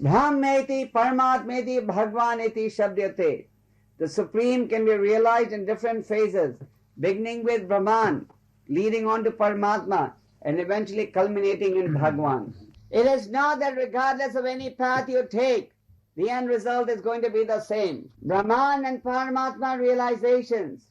Brahmeti Paramatmeti Bhagwaneti Shabdyate. The Supreme can be realized in different phases, beginning with Brahman, leading on to Paramatma, and eventually culminating in Bhagwan. It is not that regardless of any path you take, the end result is going to be the same. Brahman and Paramatma realizations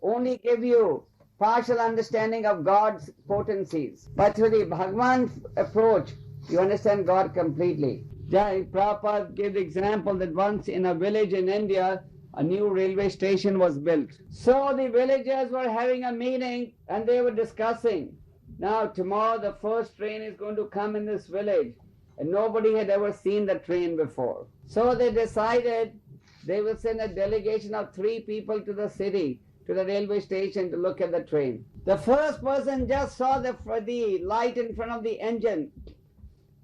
only give you partial understanding of God's potencies. But through the Bhagwan approach, you understand God completely. Prabhupada gave the example that once in a village in India, a new railway station was built. So the villagers were having a meeting and they were discussing, now tomorrow the first train is going to come in this village, and nobody had ever seen the train before. So they decided they will send a delegation of 3 people to the city, to the railway station, to look at the train. The first person just saw the light in front of the engine,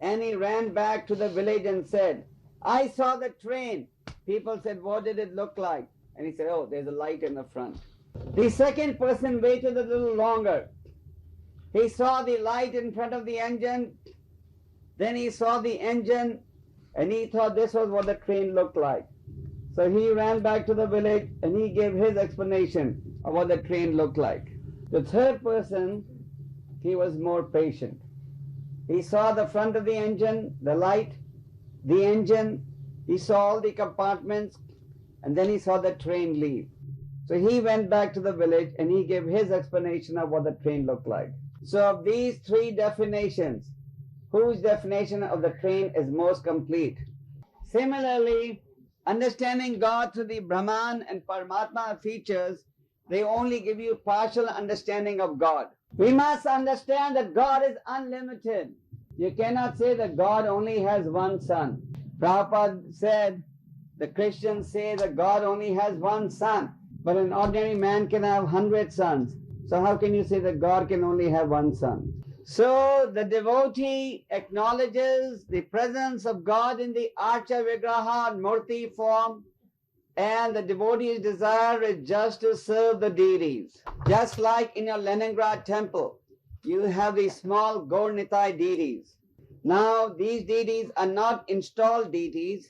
and he ran back to the village and said, I saw the train. People said, what did it look like? And he said, oh, there's a light in the front. The second person waited a little longer. He saw the light in front of the engine, then he saw the engine, and he thought this was what the train looked like. So he ran back to the village and he gave his explanation of what the train looked like. The third person, he was more patient. He saw the front of the engine, the light, the engine, he saw all the compartments, and then he saw the train leave. So he went back to the village and he gave his explanation of what the train looked like. So of these 3 definitions, whose definition of the train is most complete? Similarly, understanding God through the Brahman and Paramatma features, they only give you partial understanding of God. We must understand that God is unlimited. You cannot say that God only has one son. Prabhupada said, the Christians say that God only has one son, but an ordinary man can have 100 sons. So how can you say that God can only have one son? So the devotee acknowledges the presence of God in the Archa Vigraha Murti form, and the devotee's desire is just to serve the deities. Just like in your Leningrad temple, you have these small Gaur Nitai deities. Now these deities are not installed deities,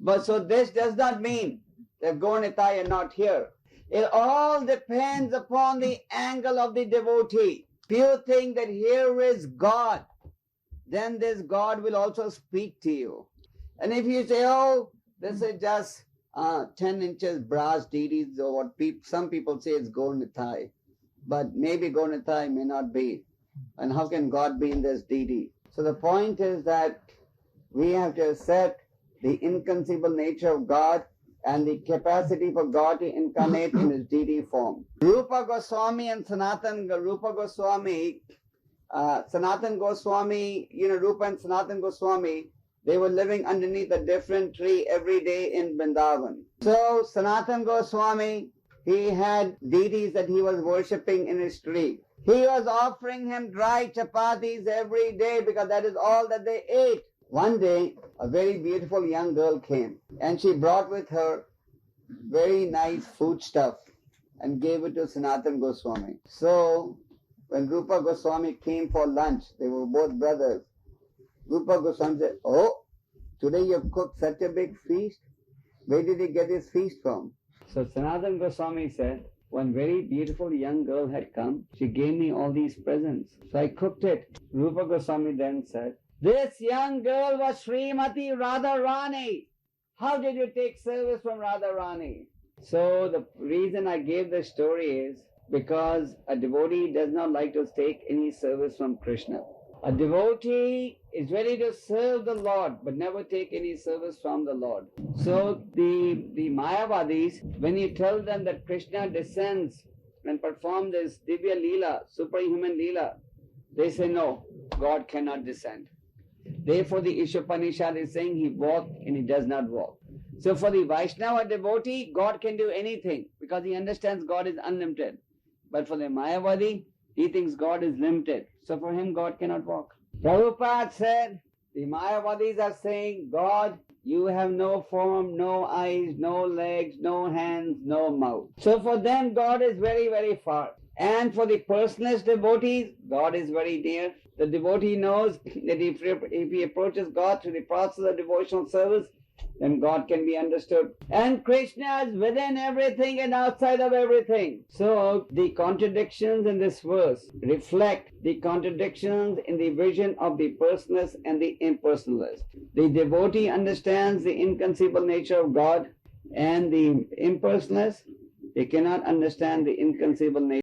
but so this does not mean that Gaur Nitai are not here. It all depends upon the angle of the devotee. If you think that here is God, then this God will also speak to you. And if you say, oh, this is just 10 inches brass deities, or what some people say is Gaur Nitai, but maybe Gaur Nitai may not be. And how can God be in this deity? So the point is that we have to accept the inconceivable nature of God and the capacity for God to incarnate in his deity form. Rupa Goswami and Sanatan Goswami, Rupa and Sanatan Goswami, they were living underneath a different tree every day in Vrindavan. So Sanatan Goswami, he had deities that he was worshipping in his tree. He was offering him dry chapatis every day because that is all that they ate. One day, a very beautiful young girl came, and she brought with her very nice food stuff and gave it to Sanatan Goswami. So when Rupa Goswami came for lunch, they were both brothers, Rupa Goswami said, oh, today you have cooked such a big feast? Where did he get his feast from? So Sanatan Goswami said, one very beautiful young girl had come. She gave me all these presents. So I cooked it. Rupa Goswami then said, this young girl was Srimati Radharani. How did you take service from Radharani? So the reason I gave this story is because a devotee does not like to take any service from Krishna. A devotee is ready to serve the Lord, but never take any service from the Lord. So the Mayavadis, when you tell them that Krishna descends and performs this Divya Leela, superhuman Leela, they say no, God cannot descend. Therefore the Ishopanishad is saying he walked and he does not walk. So for the Vaishnava devotee, God can do anything because he understands God is unlimited. But for the Mayavadi, he thinks God is limited. So for him, God cannot walk. Prabhupada said, the Mayavadis are saying, God, you have no form, no eyes, no legs, no hands, no mouth. So for them, God is very, very far. And for the personalist devotees, God is very near. The devotee knows that if he approaches God through the process of devotional service, then God can be understood. And Krishna is within everything and outside of everything. So the contradictions in this verse reflect the contradictions in the vision of the personalist and the impersonalist. The devotee understands the inconceivable nature of God, and the impersonalist, they cannot understand the inconceivable nature